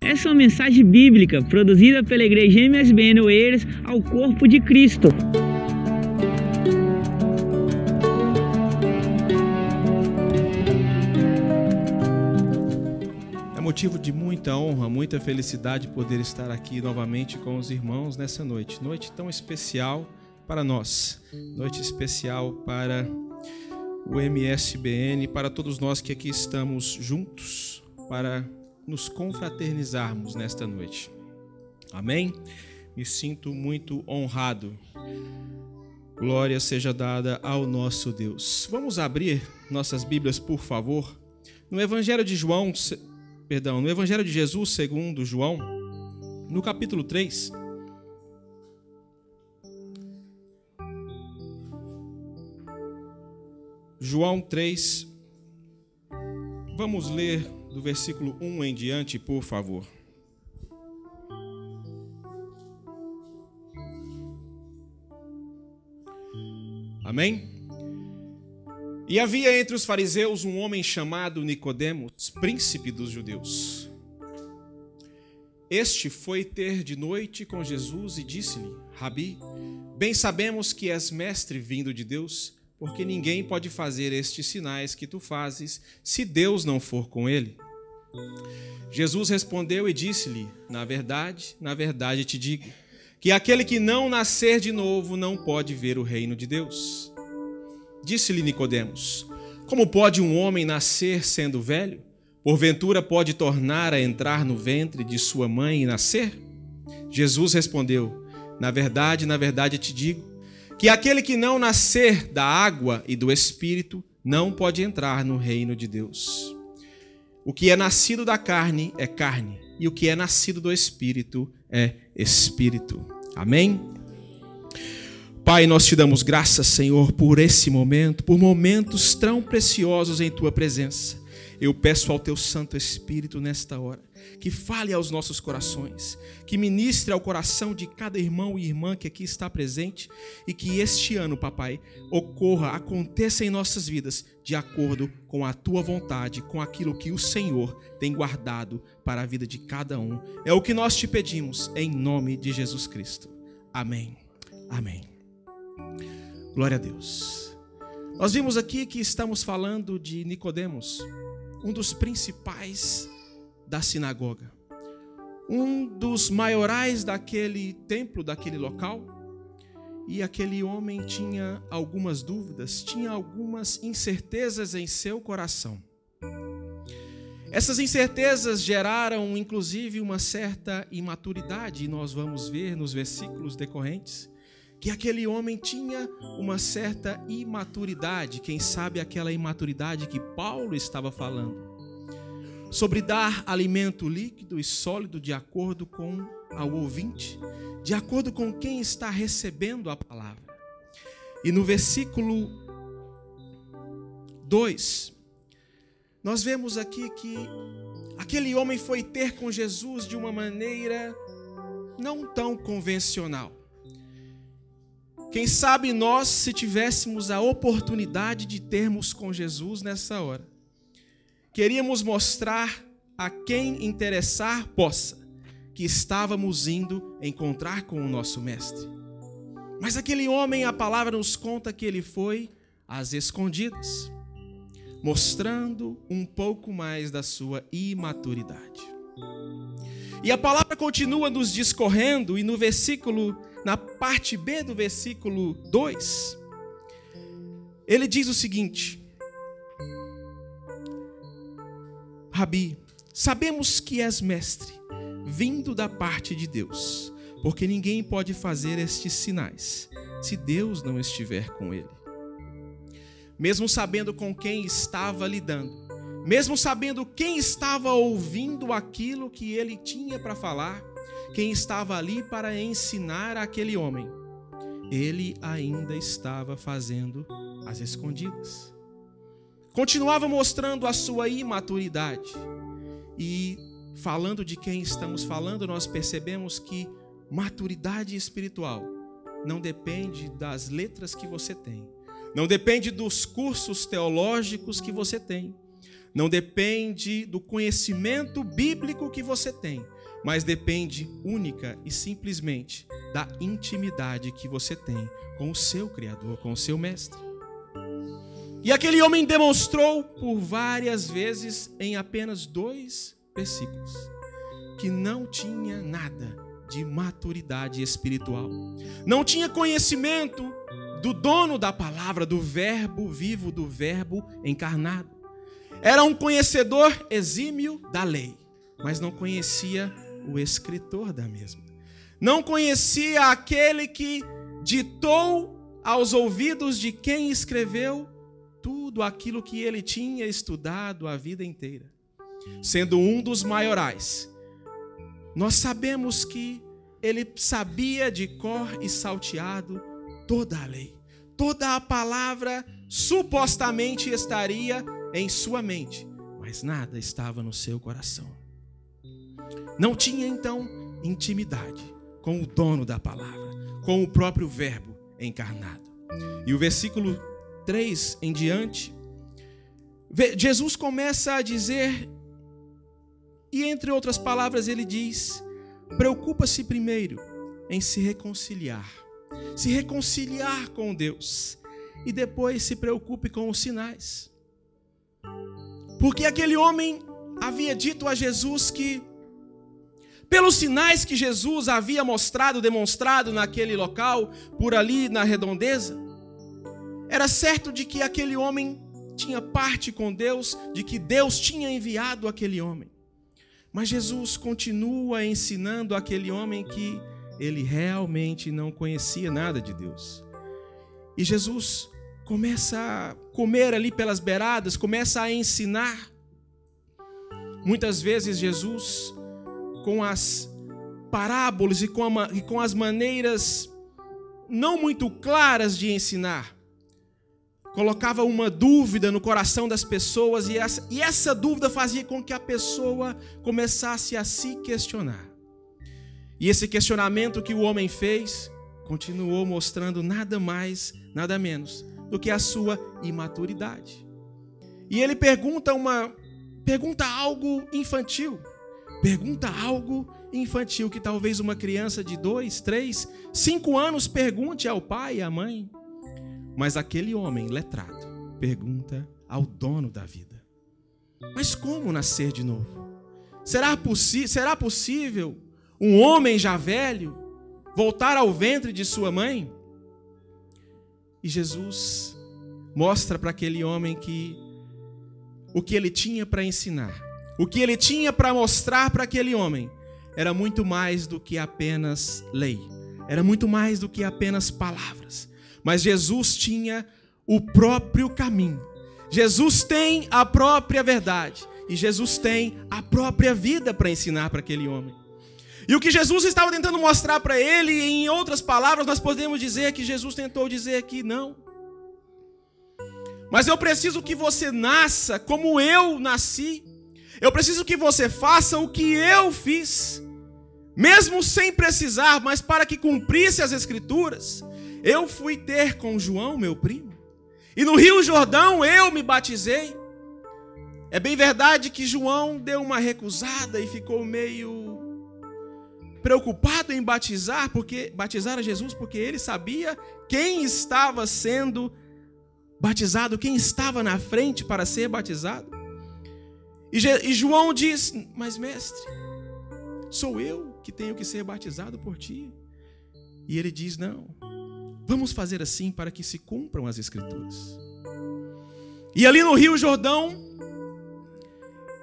Essa é uma mensagem bíblica produzida pela Igreja MSBN Oeiras ao Corpo de Cristo. É motivo de muita honra, muita felicidade poder estar aqui novamente com os irmãos nessa noite. Noite tão especial para nós, noite especial para o MSBN, para todos nós que aqui estamos juntos para nos confraternizarmos nesta noite. Amém? Me sinto muito honrado. Glória seja dada ao nosso Deus. Vamos abrir nossas Bíblias, por favor, no Evangelho de Jesus segundo João, no capítulo 3. João 3, vamos ler do versículo 1 em diante, por favor. Amém? E havia entre os fariseus um homem chamado Nicodemos, príncipe dos judeus. Este foi ter de noite com Jesus e disse-lhe: Rabi, bem sabemos que és mestre vindo de Deus, porque ninguém pode fazer estes sinais que tu fazes, se Deus não for com ele. Jesus respondeu e disse-lhe: na verdade te digo, que aquele que não nascer de novo não pode ver o reino de Deus. Disse-lhe Nicodemos: como pode um homem nascer sendo velho? Porventura pode tornar a entrar no ventre de sua mãe e nascer? Jesus respondeu: na verdade te digo, que aquele que não nascer da água e do Espírito não pode entrar no reino de Deus. O que é nascido da carne é carne, e o que é nascido do Espírito é Espírito. Amém? Pai, nós te damos graças, Senhor, por esse momento, por momentos tão preciosos em Tua presença. Eu peço ao Teu Santo Espírito nesta hora, que fale aos nossos corações, que ministre ao coração de cada irmão e irmã que aqui está presente e que este ano, papai, aconteça em nossas vidas de acordo com a Tua vontade, com aquilo que o Senhor tem guardado para a vida de cada um. É o que nós te pedimos em nome de Jesus Cristo. Amém. Amém. Glória a Deus. Nós vimos aqui que estamos falando de Nicodemos, um dos principais da sinagoga, um dos maiorais daquele templo, daquele local, e aquele homem tinha algumas dúvidas, tinha algumas incertezas em seu coração. Essas incertezas geraram, inclusive, uma certa imaturidade, e nós vamos ver nos versículos decorrentes que aquele homem tinha uma certa imaturidade, quem sabe aquela imaturidade que Paulo estava falando, sobre dar alimento líquido e sólido de acordo com ao ouvinte, de acordo com quem está recebendo a palavra. E no versículo 2, nós vemos aqui que aquele homem foi ter com Jesus de uma maneira não tão convencional. Quem sabe nós, se tivéssemos a oportunidade de termos com Jesus nessa hora, queríamos mostrar a quem interessar possa que estávamos indo encontrar com o nosso mestre. Mas aquele homem, a palavra nos conta que ele foi às escondidas, mostrando um pouco mais da sua imaturidade. E a palavra continua nos discorrendo, e na parte B do versículo 2, ele diz o seguinte: Rabi, sabemos que és mestre, vindo da parte de Deus, porque ninguém pode fazer estes sinais, se Deus não estiver com ele. Mesmo sabendo com quem estava lidando, mesmo sabendo quem estava ouvindo aquilo que ele tinha para falar, quem estava ali para ensinar aquele homem, ele ainda estava fazendo às escondidas. Continuava mostrando a sua imaturidade. E falando de quem estamos falando, nós percebemos que maturidade espiritual não depende das letras que você tem, não depende dos cursos teológicos que você tem, não depende do conhecimento bíblico que você tem, mas depende única e simplesmente da intimidade que você tem com o seu Criador, com o seu Mestre. E aquele homem demonstrou por várias vezes, em apenas 2 versículos, que não tinha nada de maturidade espiritual. Não tinha conhecimento do dono da palavra, do verbo vivo, do verbo encarnado. Era um conhecedor exímio da lei, mas não conhecia o escritor da mesma. Não conhecia aquele que ditou aos ouvidos de quem escreveu tudo aquilo que ele tinha estudado a vida inteira. Sendo um dos maiorais, nós sabemos que ele sabia de cor e salteado toda a lei. Toda a palavra supostamente estaria em sua mente, mas nada estava no seu coração. Não tinha, então, intimidade com o dono da palavra, com o próprio verbo encarnado. E o versículo 3 em diante, Jesus começa a dizer, e entre outras palavras ele diz: preocupa-se primeiro em se reconciliar com Deus, e depois se preocupe com os sinais. Porque aquele homem havia dito a Jesus que, pelos sinais que Jesus havia demonstrado naquele local, por ali na redondeza, era certo de que aquele homem tinha parte com Deus, de que Deus tinha enviado aquele homem. Mas Jesus continua ensinando aquele homem que ele realmente não conhecia nada de Deus. E Jesus começa a comer ali pelas beiradas, começa a ensinar. Muitas vezes Jesus, com as parábolas e com as maneiras não muito claras de ensinar, colocava uma dúvida no coração das pessoas, e essa dúvida fazia com que a pessoa começasse a se questionar. E esse questionamento que o homem fez continuou mostrando nada mais, nada menos do que a sua imaturidade. E ele pergunta algo infantil. Pergunta algo infantil que talvez uma criança de 2, 3, 5 anos pergunte ao pai e à mãe. Mas aquele homem letrado pergunta ao dono da vida: mas como nascer de novo? Será possível um homem já velho voltar ao ventre de sua mãe? E Jesus mostra para aquele homem que o que ele tinha para ensinar, o que ele tinha para mostrar para aquele homem, era muito mais do que apenas lei, era muito mais do que apenas palavras. Mas Jesus tinha o próprio caminho. Jesus tem a própria verdade. E Jesus tem a própria vida para ensinar para aquele homem. E o que Jesus estava tentando mostrar para ele, em outras palavras, nós podemos dizer que Jesus tentou dizer que não. Mas eu preciso que você nasça como eu nasci. Eu preciso que você faça o que eu fiz. Mesmo sem precisar, mas para que cumprisse as Escrituras. Eu fui ter com João, meu primo, e no Rio Jordão eu me batizei. É bem verdade que João deu uma recusada e ficou meio preocupado em batizar a Jesus, porque ele sabia quem estava sendo batizado, quem estava na frente para ser batizado. E João diz: mas mestre, sou eu que tenho que ser batizado por ti. E ele diz: não, vamos fazer assim para que se cumpram as Escrituras. E ali no Rio Jordão,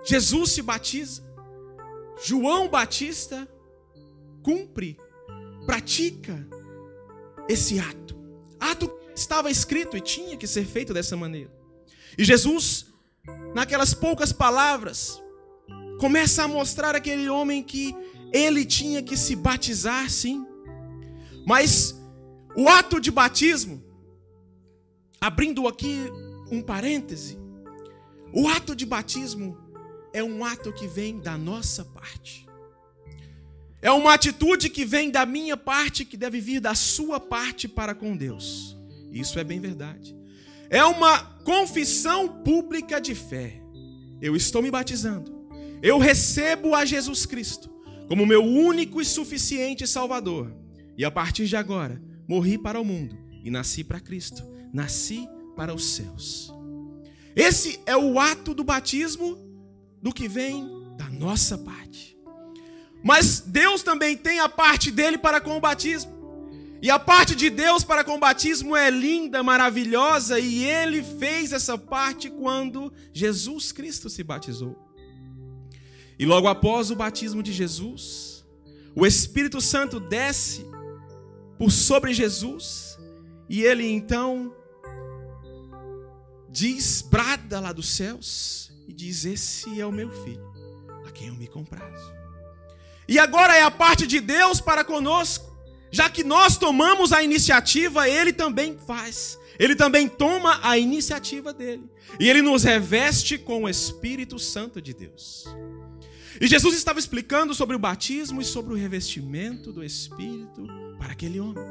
Jesus se batiza. João Batista pratica esse ato. Ato que estava escrito e tinha que ser feito dessa maneira. E Jesus, naquelas poucas palavras, começa a mostrar àquele homem que ele tinha que se batizar, sim. Mas o ato de batismo, abrindo aqui um parêntese, o ato de batismo é um ato que vem da nossa parte. É uma atitude que vem da minha parte, que deve vir da sua parte para com Deus. Isso é bem verdade. É uma confissão pública de fé. eu estou me batizando, eu recebo a Jesus Cristo como meu único e suficiente Salvador. E a partir de agora, morri para o mundo e nasci para Cristo, nasci para os céus. Esse é o ato do batismo, do que vem da nossa parte. Mas Deus também tem a parte dele para com o batismo. E a parte de Deus para com o batismo é linda, maravilhosa, e ele fez essa parte quando Jesus Cristo se batizou. E logo após o batismo de Jesus, o Espírito Santo desce por sobre Jesus, e ele então brada lá dos céus e diz: esse é o meu filho, a quem eu me comprazo. E agora é a parte de Deus para conosco. Já que nós tomamos a iniciativa, ele também faz. Ele também toma a iniciativa dele. E ele nos reveste com o Espírito Santo de Deus. E Jesus estava explicando sobre o batismo e sobre o revestimento do Espírito para aquele homem.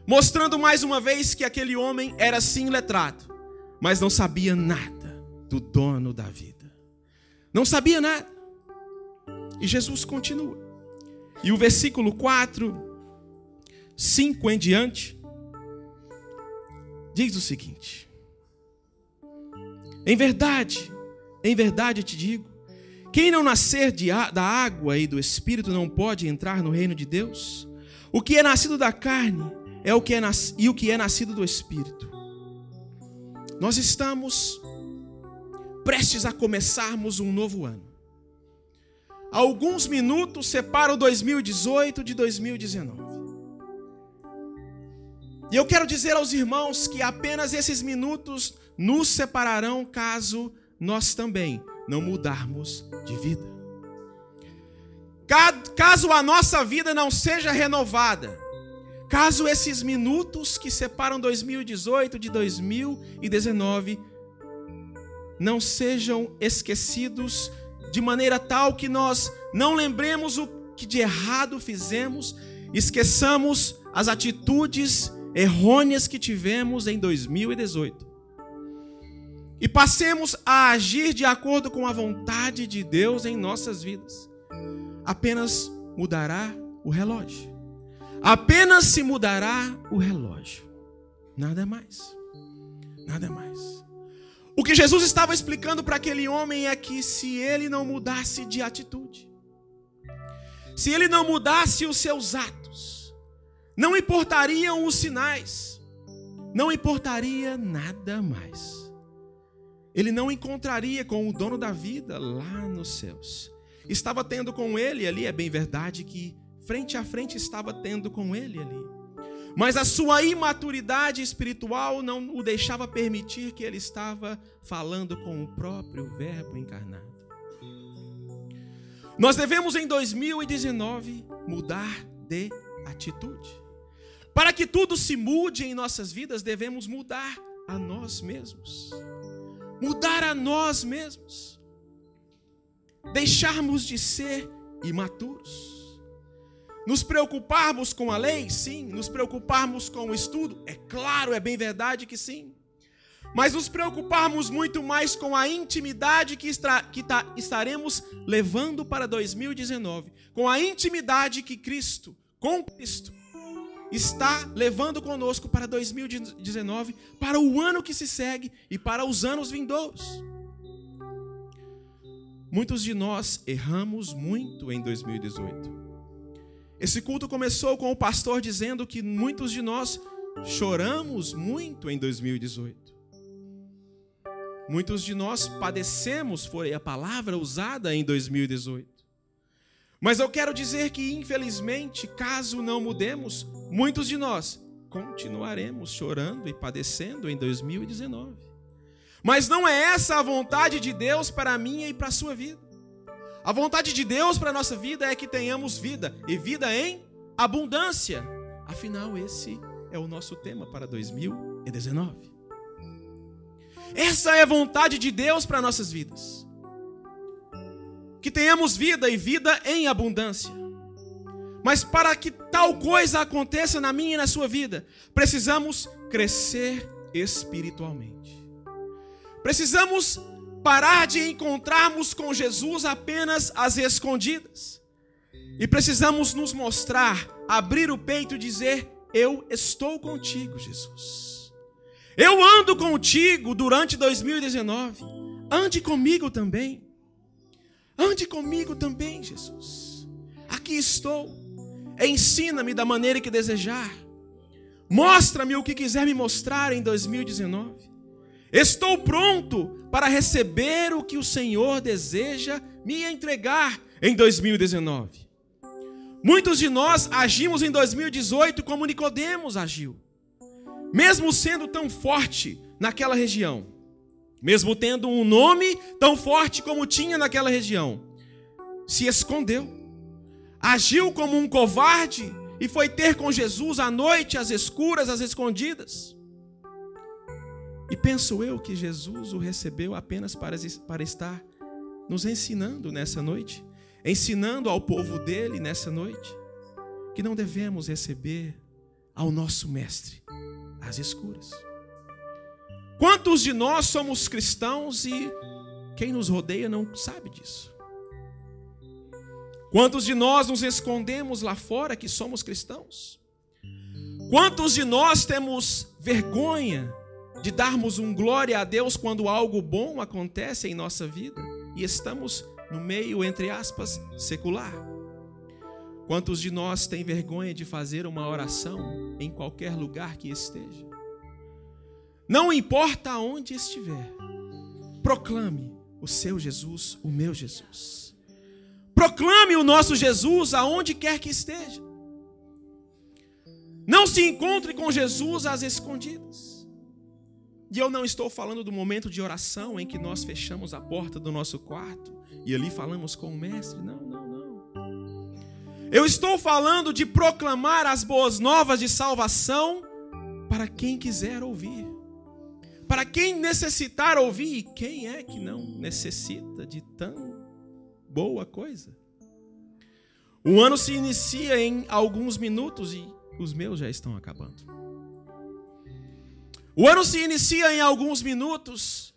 Mostrando mais uma vez que aquele homem era sim letrado, mas não sabia nada do dono da vida. Não sabia nada. E Jesus continua. E o versículo 4, 5 em diante, diz o seguinte: em verdade te digo, quem não nascer da água e do Espírito não pode entrar no reino de Deus. O que é nascido da carne é o que é nascido do Espírito. Nós estamos prestes a começarmos um novo ano. Alguns minutos separam 2018 de 2019. E eu quero dizer aos irmãos que apenas esses minutos nos separarão caso nós também não mudarmos de vida. Caso a nossa vida não seja renovada, caso esses minutos que separam 2018 de 2019 não sejam esquecidos de maneira tal que nós não lembremos o que de errado fizemos, esqueçamos as atitudes errôneas que tivemos em 2018 e passemos a agir de acordo com a vontade de Deus em nossas vidas. Apenas mudará o relógio. Apenas se mudará o relógio. Nada mais. Nada mais. O que Jesus estava explicando para aquele homem é que se ele não mudasse de atitude, se ele não mudasse os seus atos, não importariam os sinais, não importaria nada mais. Ele não encontraria com o dono da vida lá nos céus. Estava tendo com ele ali, é bem verdade que frente a frente estava tendo com ele ali. Mas a sua imaturidade espiritual não o deixava permitir que ele estava falando com o próprio Verbo encarnado. Nós devemos em 2019 mudar de atitude. Para que tudo se mude em nossas vidas, devemos mudar a nós mesmos. Mudar a nós mesmos. Deixarmos de ser imaturos. Nos preocuparmos com a lei? Sim. Nos preocuparmos com o estudo? É claro, é bem verdade que sim. Mas nos preocuparmos muito mais com a intimidade que estaremos levando para 2019. Com a intimidade que Cristo, com Cristo, está levando conosco para 2019, para o ano que se segue e para os anos vindouros. Muitos de nós erramos muito em 2018. Esse culto começou com o pastor dizendo que muitos de nós choramos muito em 2018. Muitos de nós padecemos, foi a palavra usada em 2018. Mas eu quero dizer que, infelizmente, caso não mudemos, muitos de nós continuaremos chorando e padecendo em 2019. Mas não é essa a vontade de Deus para a minha e para a sua vida. A vontade de Deus para a nossa vida é que tenhamos vida, e vida em abundância. Afinal, esse é o nosso tema para 2019. Essa é a vontade de Deus para nossas vidas. Que tenhamos vida e vida em abundância. Mas para que tal coisa aconteça na minha e na sua vida, precisamos crescer espiritualmente. Precisamos parar de encontrarmos com Jesus apenas às escondidas. E precisamos nos mostrar, abrir o peito e dizer: eu estou contigo, Jesus. Eu ando contigo durante 2019. Ande comigo também. Ande comigo também, Jesus. Aqui estou. Ensina-me da maneira que desejar. Mostra-me o que quiser me mostrar em 2019. Estou pronto para receber o que o Senhor deseja me entregar em 2019. Muitos de nós agimos em 2018 como Nicodemos agiu. Mesmo sendo tão forte naquela região, mesmo tendo um nome tão forte como tinha naquela região, se escondeu. Agiu como um covarde e foi ter com Jesus à noite, às escuras, às escondidas. E penso eu que Jesus o recebeu apenas para estar nos ensinando nessa noite, ensinando ao povo dele nessa noite, que não devemos receber ao nosso mestre às escuras. Quantos de nós somos cristãos e quem nos rodeia não sabe disso? Quantos de nós nos escondemos lá fora que somos cristãos? Quantos de nós temos vergonha de darmos um glória a Deus quando algo bom acontece em nossa vida e estamos no meio, entre aspas, secular? Quantos de nós têm vergonha de fazer uma oração em qualquer lugar que esteja? Não importa aonde estiver, proclame o seu Jesus, o meu Jesus. Proclame o nosso Jesus aonde quer que esteja. Não se encontre com Jesus às escondidas. E eu não estou falando do momento de oração em que nós fechamos a porta do nosso quarto e ali falamos com o mestre. Não. Eu estou falando de proclamar as boas novas de salvação para quem quiser ouvir. Para quem necessitar ouvir. E quem é que não necessita de tão boa coisa? O ano se inicia em alguns minutos e os meus já estão acabando. O ano se inicia em alguns minutos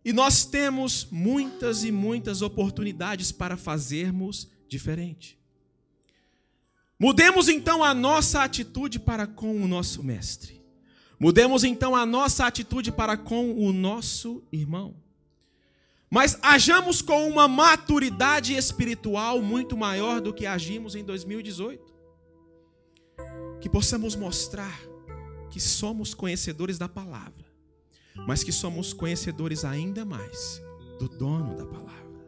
e nós temos muitas e muitas oportunidades para fazermos diferente. Mudemos então a nossa atitude para com o nosso mestre. Mudemos então a nossa atitude para com o nosso irmão. Mas hajamos com uma maturidade espiritual muito maior do que agimos em 2018. Que possamos mostrar que somos conhecedores da palavra, mas que somos conhecedores ainda mais do dono da palavra,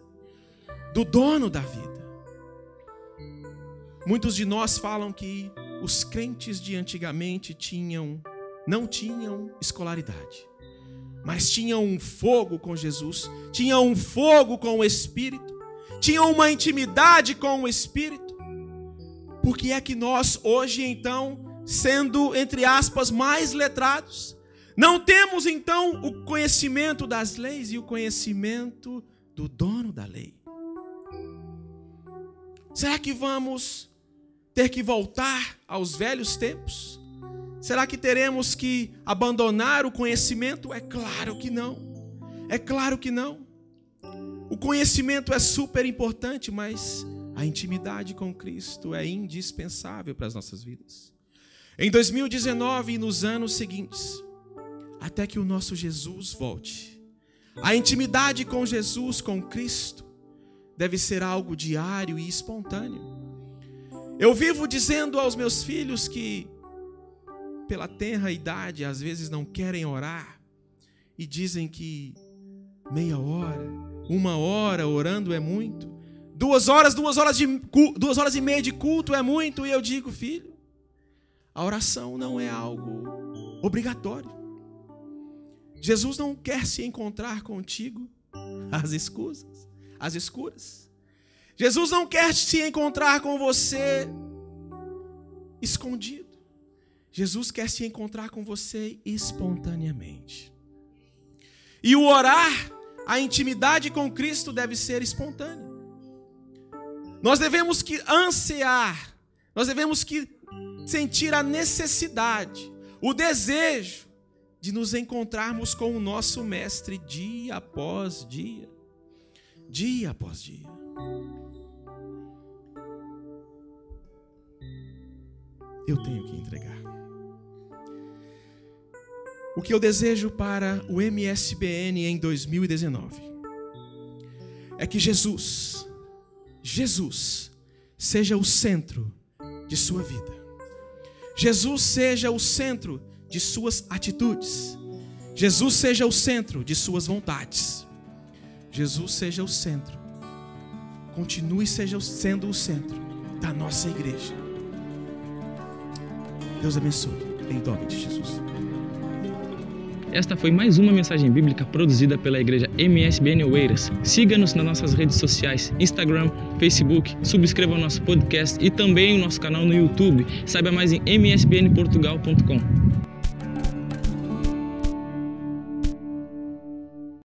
do dono da vida. Muitos de nós falam que os crentes de antigamente não tinham escolaridade, mas tinham um fogo com Jesus, tinham um fogo com o Espírito, tinham uma intimidade com o Espírito. Por que é que nós hoje então, sendo, entre aspas, mais letrados, não temos então o conhecimento das leis e o conhecimento do dono da lei? Será que vamos ter que voltar aos velhos tempos? Será que teremos que abandonar o conhecimento? É claro que não. É claro que não. O conhecimento é super importante, mas a intimidade com Cristo é indispensável para as nossas vidas. Em 2019 e nos anos seguintes, até que o nosso Jesus volte, a intimidade com Jesus, com Cristo, deve ser algo diário e espontâneo. Eu vivo dizendo aos meus filhos que, pela tenra idade, às vezes não querem orar e dizem que meia hora, 1 hora orando é muito, 2 horas e meia de culto é muito. E eu digo: filho, a oração não é algo obrigatório. Jesus não quer se encontrar contigo às escuras. Jesus não quer se encontrar com você escondido. Jesus quer se encontrar com você espontaneamente. E o orar, a intimidade com Cristo deve ser espontânea. Nós devemos que ansiar, nós devemos que sentir a necessidade, o desejo de nos encontrarmos com o nosso Mestre dia após dia, dia após dia. Eu tenho que entregar. O que eu desejo para o MSBN em 2019 é que Jesus seja o centro de sua vida. Jesus seja o centro de suas atitudes. Jesus seja o centro de suas vontades. Jesus seja o centro. Continue sendo o centro da nossa igreja. Deus abençoe, em nome de Jesus. Esta foi mais uma mensagem bíblica produzida pela igreja MSBN Oeiras. Siga-nos nas nossas redes sociais, Instagram, Facebook, subscreva o nosso podcast e também o nosso canal no YouTube. Saiba mais em msbnportugal.com.